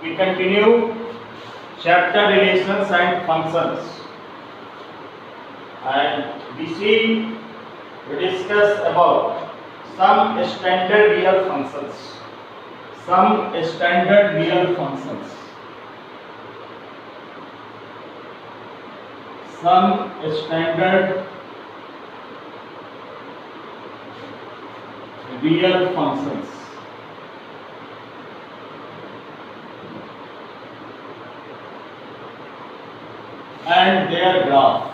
we continue chapter relations and functions, and we discuss about some standard real functions. Some standard real functions. Some standard real functions. And their graph.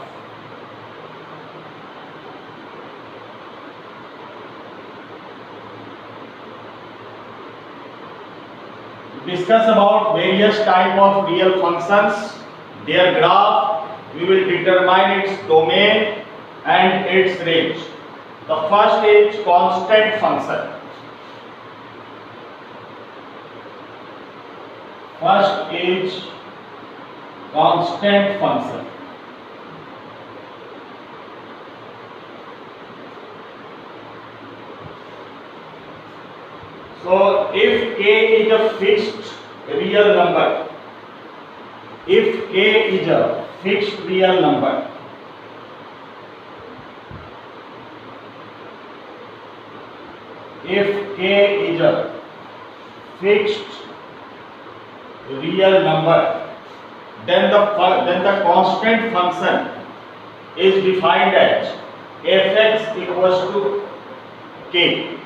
Discuss about various type of real functions, their graph. We will determine its domain and its range. The first is constant function. First is constant function. So if k is a fixed real number, if k is a fixed real number, if k is a fixed real number, then the constant function is defined as fx equals to k.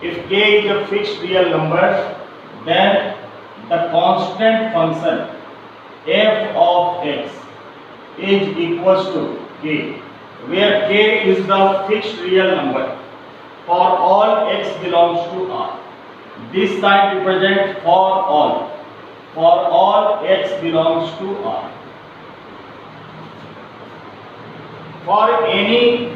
If k is a fixed real number, then the constant function f of x is equals to k, where k is the fixed real number for all x belongs to R. This sign represents for all x belongs to R. For any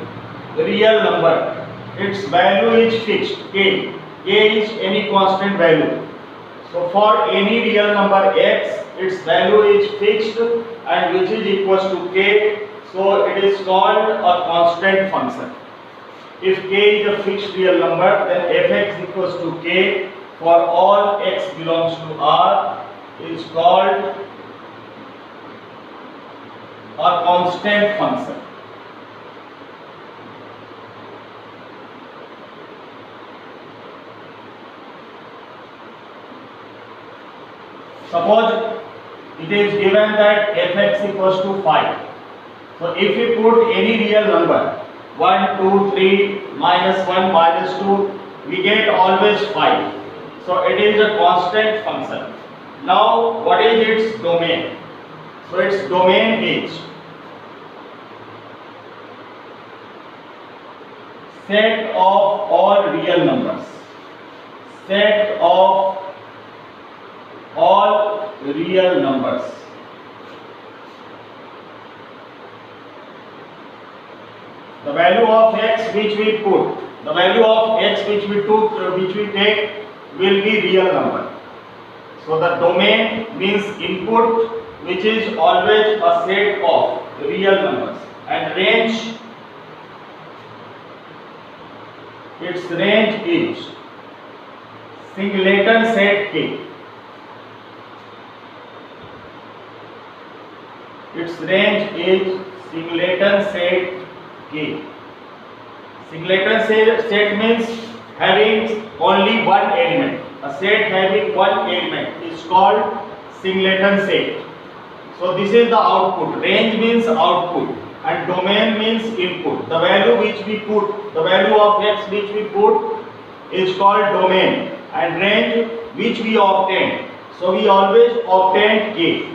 real number, its value is fixed, k is any constant value. So for any real number x, its value is fixed and which is equals to k, so it is called a constant function. If k is a fixed real number, then fx equals to k for all x belongs to R is called a constant function. Suppose it is given that fx equals to 5. So if we put any real number 1, 2, 3, minus 1, minus 2, we get always 5. So it is a constant function. Now what is its domain? So its domain is set of all real numbers. Set of all real numbers. The value of x which we put, the value of x which we take will be real number. So the domain means input, which is always a set of real numbers, and range, its range is singleton set k. Its range is singleton set k. Singleton set means having only one element. A set having one element is called singleton set. So this is the output. Range means output and domain means input. The value which we put, the value of x which we put is called domain, and range which we obtain. So we always obtain k.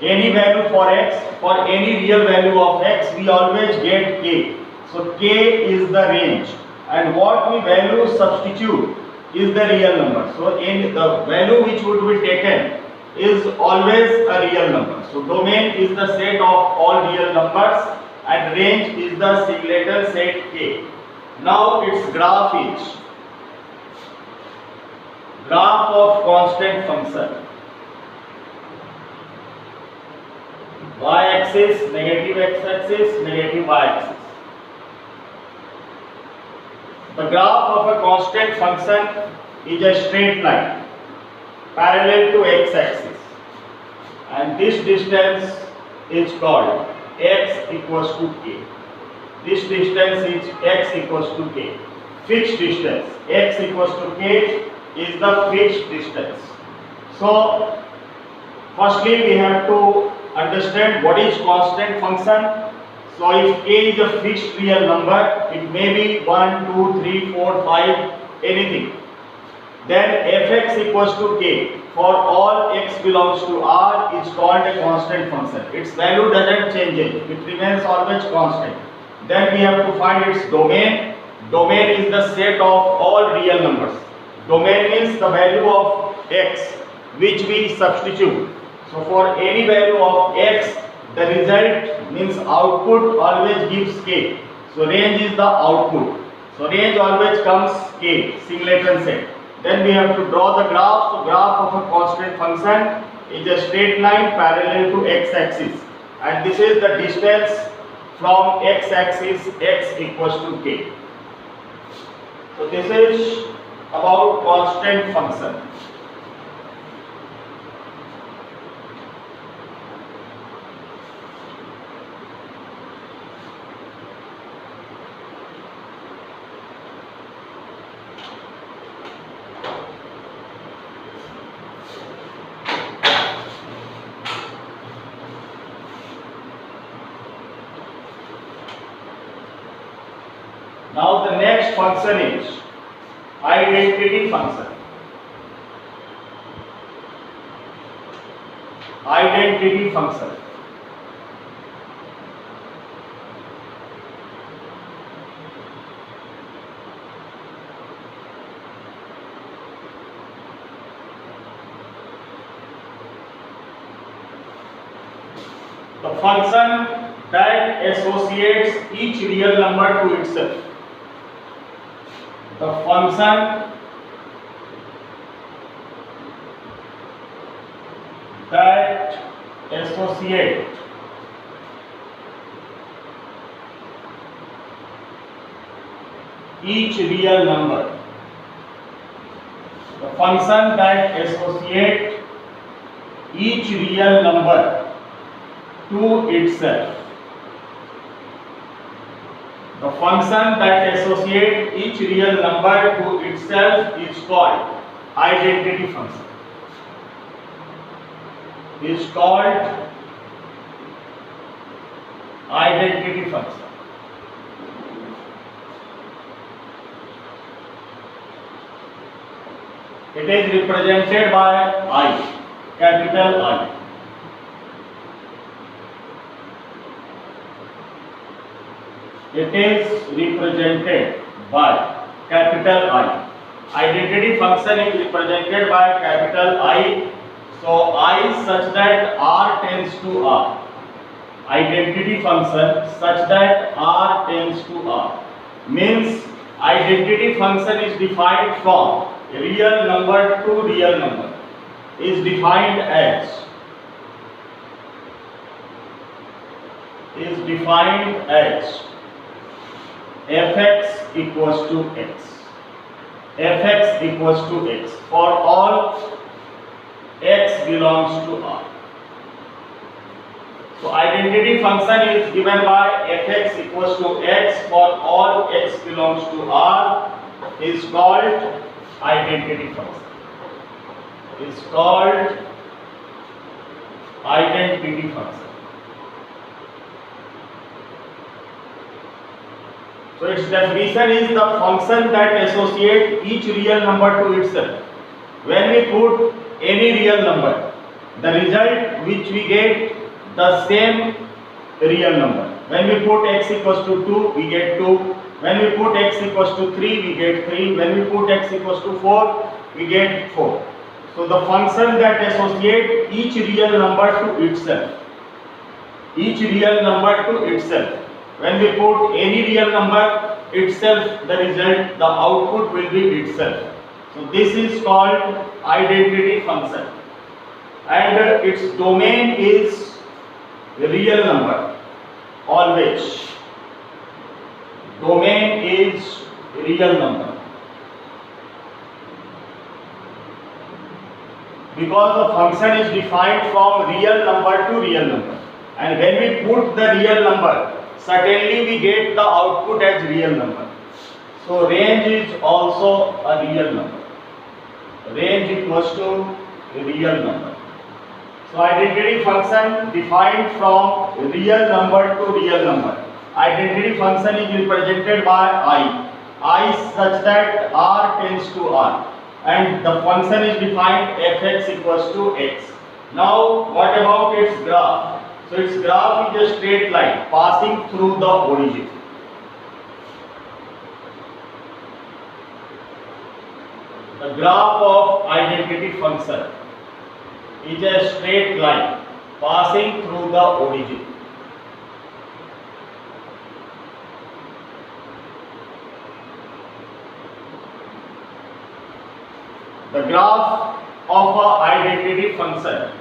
Any value for x, for any real value of x, we always get k. So k is the range, and what we value substitute is the real number. So the value which would be taken is always a real number. So domain is the set of all real numbers and range is the singleton set k. Now its graph is graph of constant function. Y-axis, negative x-axis, negative y-axis. The graph of a constant function is a straight line. parallel to x-axis, and this distance is called x equals to k. This distance is x equals to k. Fixed distance x equals to k is the fixed distance. So firstly we have to understand what is constant function. So if k is a fixed real number, it may be 1, 2, 3, 4, 5, anything. Then fx equals to k for all x belongs to R is called a constant function. Its value doesn't change, it remains always constant. Then we have to find its domain. Domain is the set of all real numbers. Domain means the value of x which we substitute. So for any value of x, the result means output always gives k. So range is the output. So range always comes k, singleton set. Then we have to draw the graph. So graph of a constant function is a straight line parallel to x-axis, and this is the distance from x-axis, x equals to k. So this is about constant function. Now the next function is identity function. Identity function. The function that associates each real number to itself. The function that associates each real number. The function that associates each real number to itself. The function that associates each real number to itself is called identity function. Is called identity function. It is represented by I, capital I. It is represented by capital I. Identity function is represented by capital I. So I such that R tends to R. Identity function such that R tends to R means identity function is defined from real number to real number. Is defined as fx equals to x. Fx equals to x for all x belongs to R. So identity function is given by fx equals to x for all x belongs to R is called identity function. Is called identity function. So its definition is the function that associates each real number to itself. When we put any real number, the result which we get the same real number. When we put x equals to 2, we get 2. When we put x equals to 3, we get 3. When we put x equals to 4, we get 4. So the function that associates each real number to itself. Each real number to itself. When we put any real number itself, the result, the output will be itself. So this is called identity function, and its domain is real number. Always domain is real number. Because the function is defined from real number to real number, and when we put the real number, certainly we get the output as real number. So range is also a real number. Range equals to a real number. So identity function defined from real number to real number. Identity function is represented by I such that r tends to r, and the function is defined fx equals to x. Now what about its graph? So its graph is a straight line passing through the origin. The graph of identity function is a straight line passing through the origin. The graph of an identity function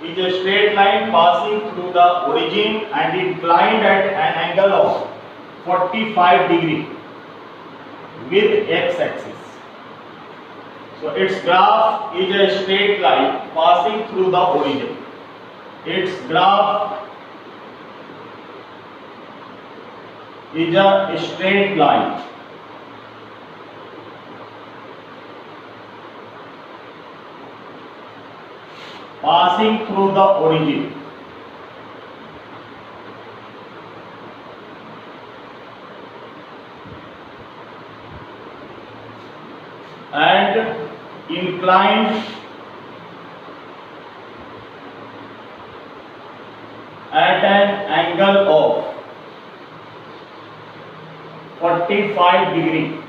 is a straight line passing through the origin and inclined at an angle of 45 degree with x-axis. So its graph is a straight line passing through the origin. Its graph is a straight line passing through the origin. And inclined at an angle of 45 degree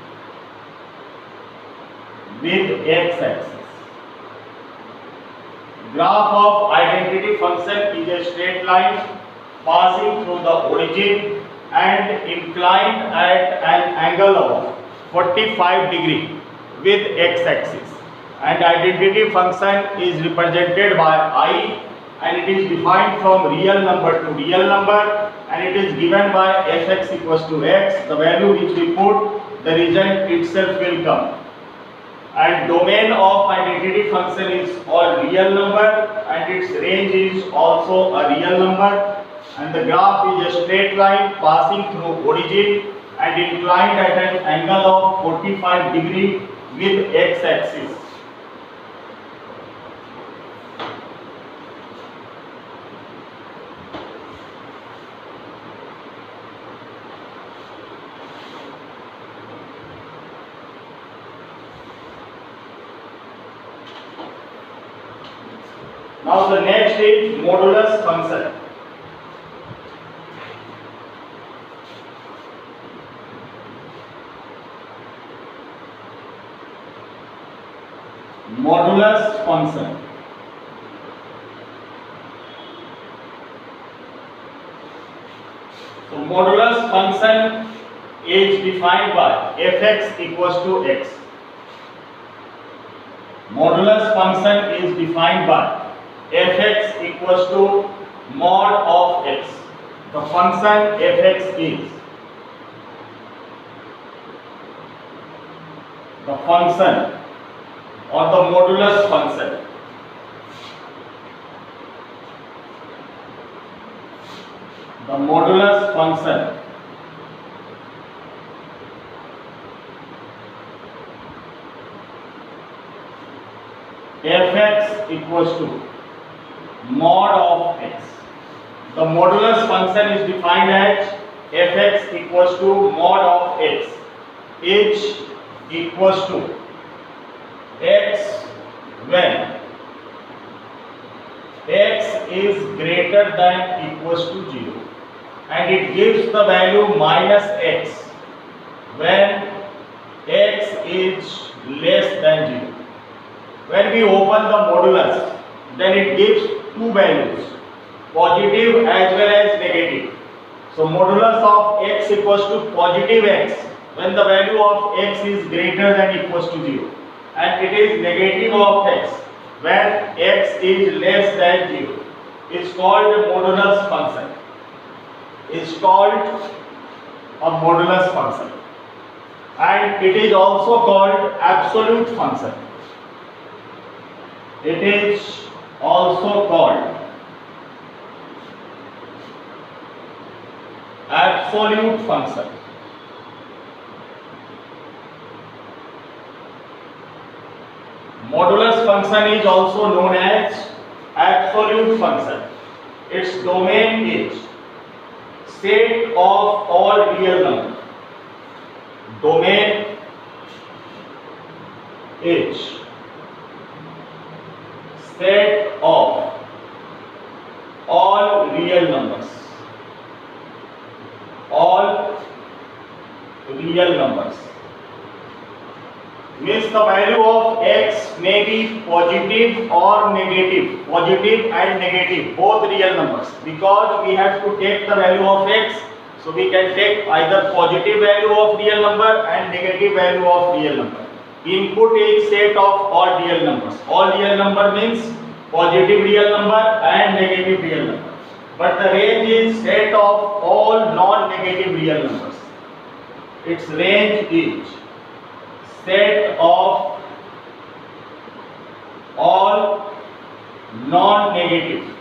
with x-axis. Graph of identity function is a straight line passing through the origin and inclined at an angle of 45 degree with x-axis, and identity function is represented by I, and it is defined from real number to real number, and it is given by fx equals to x. The value which we put, the result itself will come. And domain of identity function is all real number, and its range is also a real number, and the graph is a straight line passing through origin and inclined at an angle of 45 degree with x-axis. Now the next is modulus function. Modulus function. So modulus function is defined by fx equals to x. Modulus function is defined by fx equals to mod of x. The function fx is the function or the modulus function. The modulus function fx equals to mod of x. The modulus function is defined as fx equals to mod of x, h equals to x when x is greater than equals to 0, and it gives the value minus x when x is less than 0. When we open the modulus, then it gives two values, positive as well as negative. So modulus of x equals to positive x when the value of x is greater than equals to 0, and it is negative of x when x is less than 0. It's called a modulus function. It's called a modulus function, and it is also called absolute function. It is also called absolute function. Modulus function is also known as absolute function. Its domain is set of all real numbers. Domain is set of all real numbers. All real numbers means the value of x may be positive or negative, positive and negative, both real numbers, because we have to take the value of x, so we can take either positive value of real number and negative value of real number. Input is set of all real numbers. All real number means positive real number and negative real number, but the range is set of all non-negative real numbers. Its range is set of all non-negative,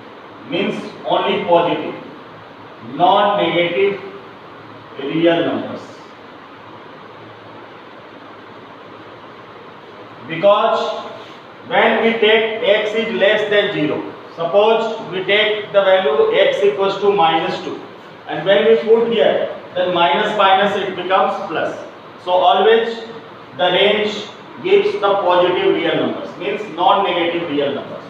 means only positive, non-negative real numbers. Because when we take x is less than 0, suppose we take the value x equals to -2, and when we put here, then minus minus it becomes plus. So always the range gives the positive real numbers, means non-negative real numbers.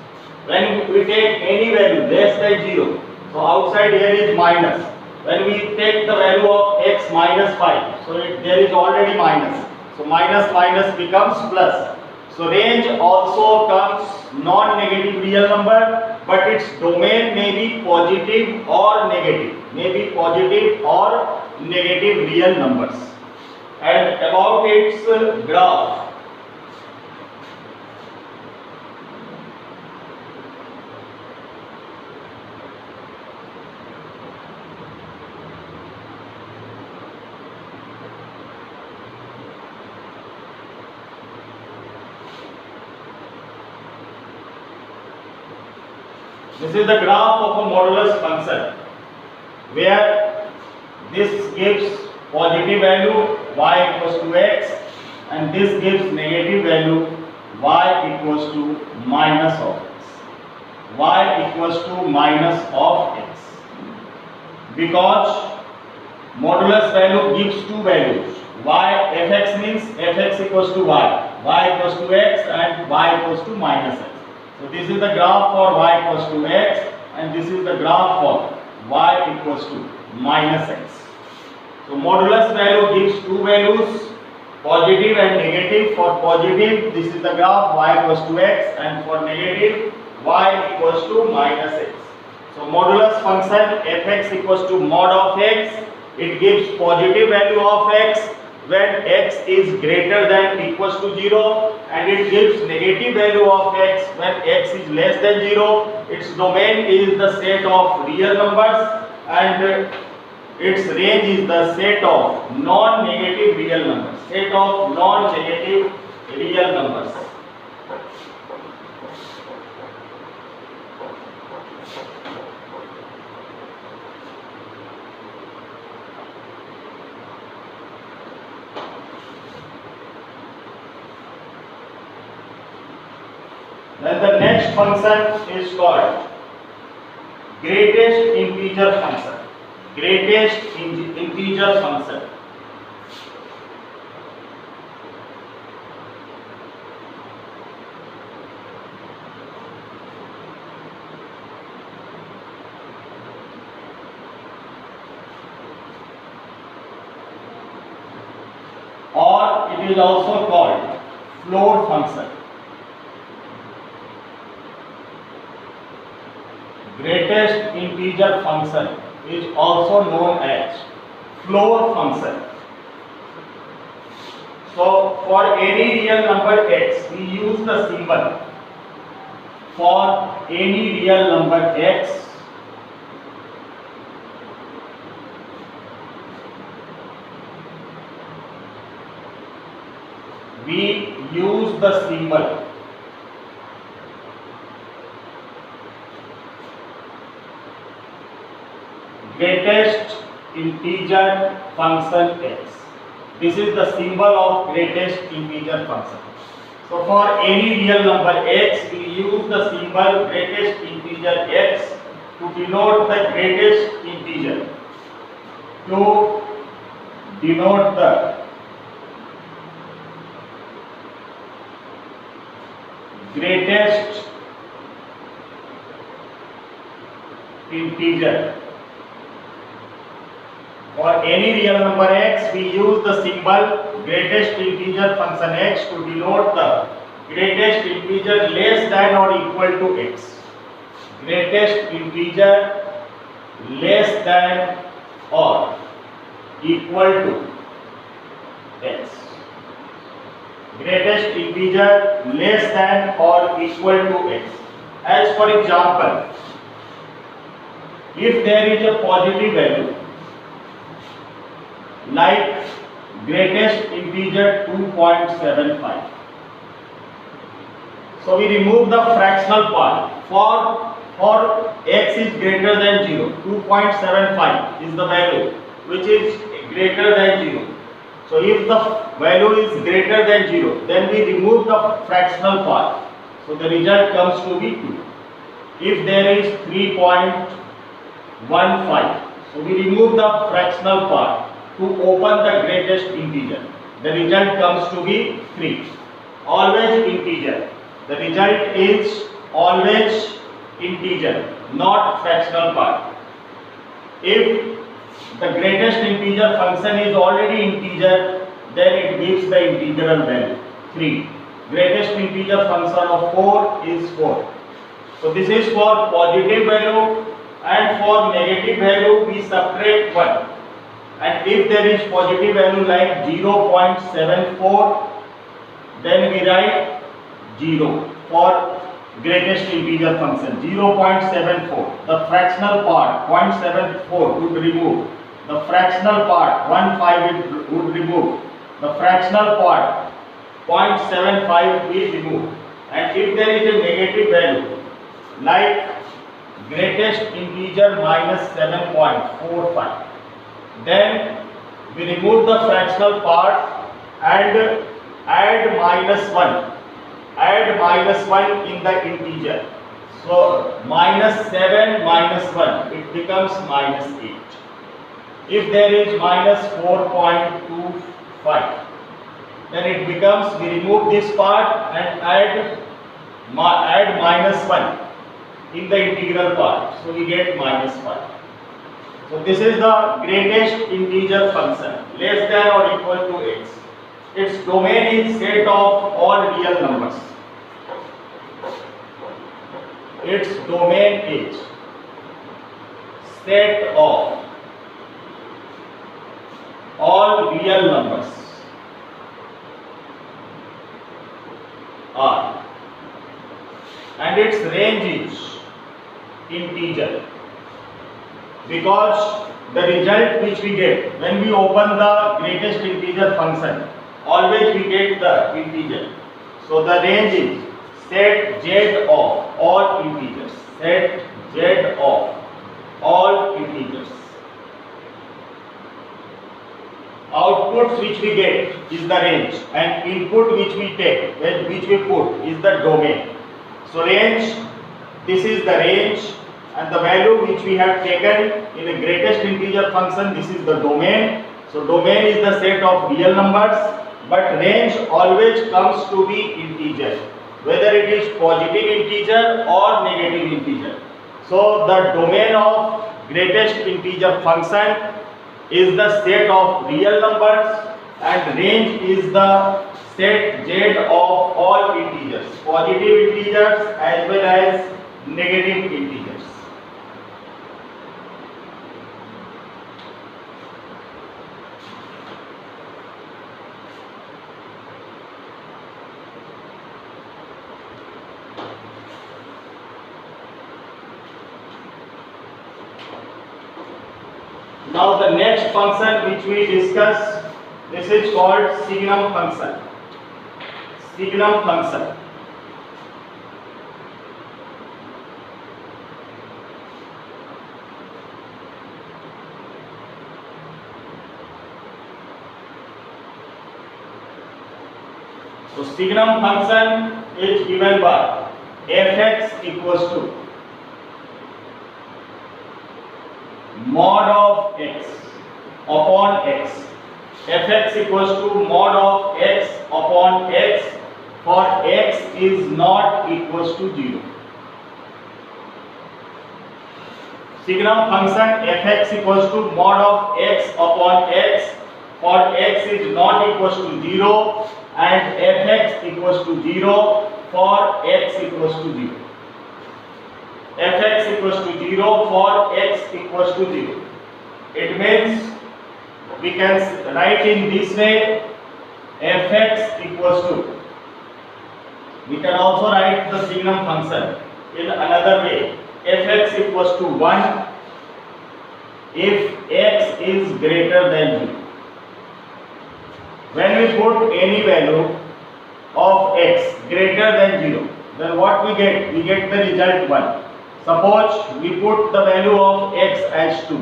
When we take any value less than 0, so outside here is minus. When we take the value of x -5, so there is already minus. So minus minus becomes plus. So range also comes non-negative real number, but its domain may be positive or negative, may be positive or negative real numbers. And about its graph, this is the graph of a modulus function, where this gives positive value y equals to x, and this gives negative value y equals to minus of x. Y equals to minus of x, because modulus value gives two values. Y fx means fx equals to y equals to x, and y equals to minus x. So this is the graph for y equals to x, and this is the graph for y equals to minus x. So modulus value gives two values, positive and negative. For positive, this is the graph y equals to x, and for negative, y equals to minus x. So modulus function fx equals to mod of x. It gives positive value of x when x is greater than equals to 0, and it gives negative value of x when x is less than 0. Its domain is the set of real numbers, and its range is the set of non-negative real numbers. Set of non-negative real numbers. Then the next function is called greatest integer function. Greatest integer function. Or it is also called floor function. Greatest integer function is also known as floor function. So for any real number x, we use the symbol. For any real number x, we use the symbol greatest integer function x. This is the symbol of greatest integer function. So for any real number x, we use the symbol greatest integer x to denote the greatest integer. To denote the greatest integer. For any real number x, we use the symbol greatest integer function x to denote the greatest integer less than or equal to x. Greatest integer less than or equal to x. Greatest integer less than or equal to x. As for example, if there is a positive value like greatest integer 2.75, so we remove the fractional part. For x is greater than 0, 2.75 is the value which is greater than 0. So if the value is greater than 0, then we remove the fractional part. So the result comes to be 2. If there is 3.15, so we remove the fractional part to open the greatest integer. The result comes to be 3. Always integer. The result is always integer, not fractional part. If the greatest integer function is already integer, then it gives the integral value 3. Greatest integer function of 4 is 4. So this is for positive value, and for negative value we subtract 1. And if there is positive value like 0.74, then we write 0 for greatest integer function. 0.74. The fractional part 0.74 would remove. The fractional part 1.5 would remove. The fractional part 0.75 we remove. And if there is a negative value like greatest integer minus 7.45, then we remove the fractional part and add minus 1. Add minus 1 in the integer. So minus 7 minus 1, it becomes minus 8. If there is minus 4.25, then it becomes, we remove this part and add minus 1 in the integral part. So we get minus 5. So this is the greatest integer function, less than or equal to x. Its domain is set of all real numbers. Its domain is set of all real numbers R, and its range is integer, because the result which we get when we open the greatest integer function, always we get the integer. So the range is set Z of all integers. Set Z of all integers. Outputs which we get is the range, and input which we take, which we put, is the domain. So range, this is the range, and the value which we have taken in a greatest integer function, this is the domain. So domain is the set of real numbers, but range always comes to be integer, whether it is positive integer or negative integer. So the domain of greatest integer function is the set of real numbers, and range is the set Z of all integers, positive integers as well as negative integers. Now the next function which we discuss, this is called signum function. Signum function. So signum function is given by fx equals to mod of x upon x. Fx equals to mod of x upon x for x is not equals to 0. Signum function fx equals to mod of x upon x for x is not equals to 0 and fx equals to 0 for x equals to 0. Fx equals to 0 for x equals to 0. It means we can write in this way fx equals to, we can also write the signum function in another way, fx equals to 1 if x is greater than 0. When we put any value of x greater than 0, then what we get? We get the result 1. Suppose we put the value of x as 2.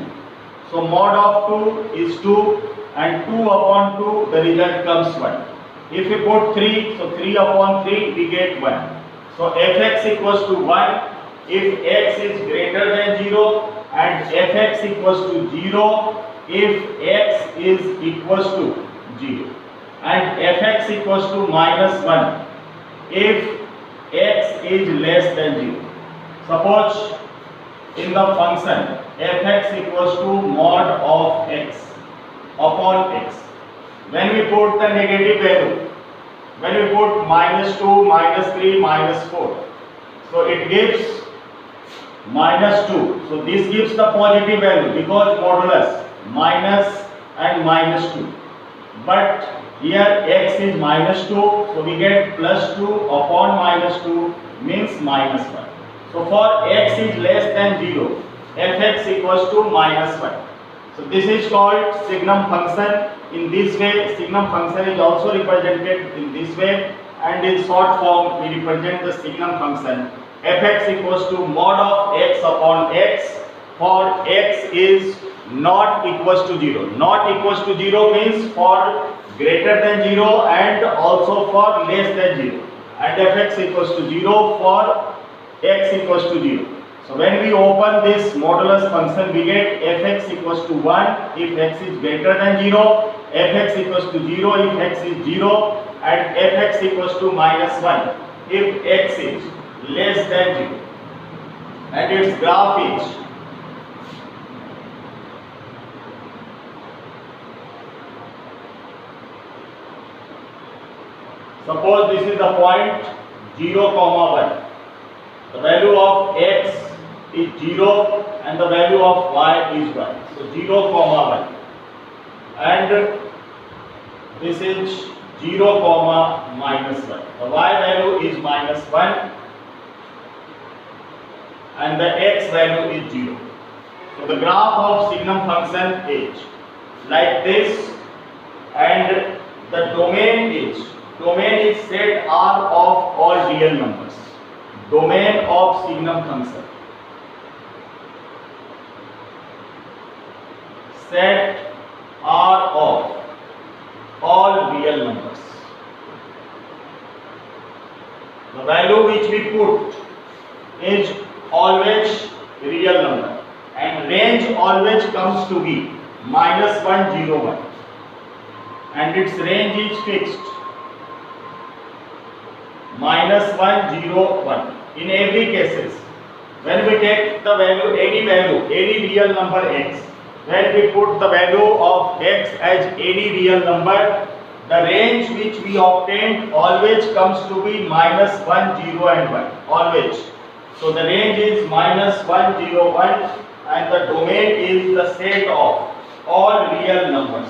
So mod of 2 is 2 and 2 upon 2 the result comes 1. If we put 3, so 3 upon 3 we get 1. So fx equals to 1 if x is greater than 0 and fx equals to 0 if x is equals to 0 and fx equals to minus 1 if x is less than 0. Suppose in the function fx equals to mod of x upon x, when we put the negative value, when we put minus 2, minus 3, minus 4, so it gives minus 2. So this gives the positive value because modulus minus and minus 2. But here x is minus 2, so we get plus 2 upon minus 2 means minus 1. So for x is less than 0, fx equals to minus 1. So this is called signum function. In this way, signum function is also represented in this way, and in short form we represent the signum function fx equals to mod of x upon x for x is not equals to 0. Not equals to 0 means for greater than 0 and also for less than 0, and fx equals to 0 for x equals to 0. So when we open this modulus function, we get fx equals to 1 if x is greater than 0, fx equals to 0 if x is 0, and fx equals to minus 1 if x is less than 0. And its graph is suppose this is the point 0, 1. The value of x is 0 and the value of y is 1. So 0, 1. And this is 0, minus 1. The y value is minus 1 and the x value is 0. So the graph of signum function is like this, and the domain is set R of all real numbers. Domain of signum function, set R of all real numbers. The value which we put is always real number, and range always comes to be minus 1, 0, 1, and its range is fixed minus 1, 0, 1. In every cases, when we take the value, any real number x, when we put the value of x as any real number, the range which we obtained always comes to be minus 1, 0 and 1, always. So the range is minus 1, 0, 1 and the domain is the set of all real numbers.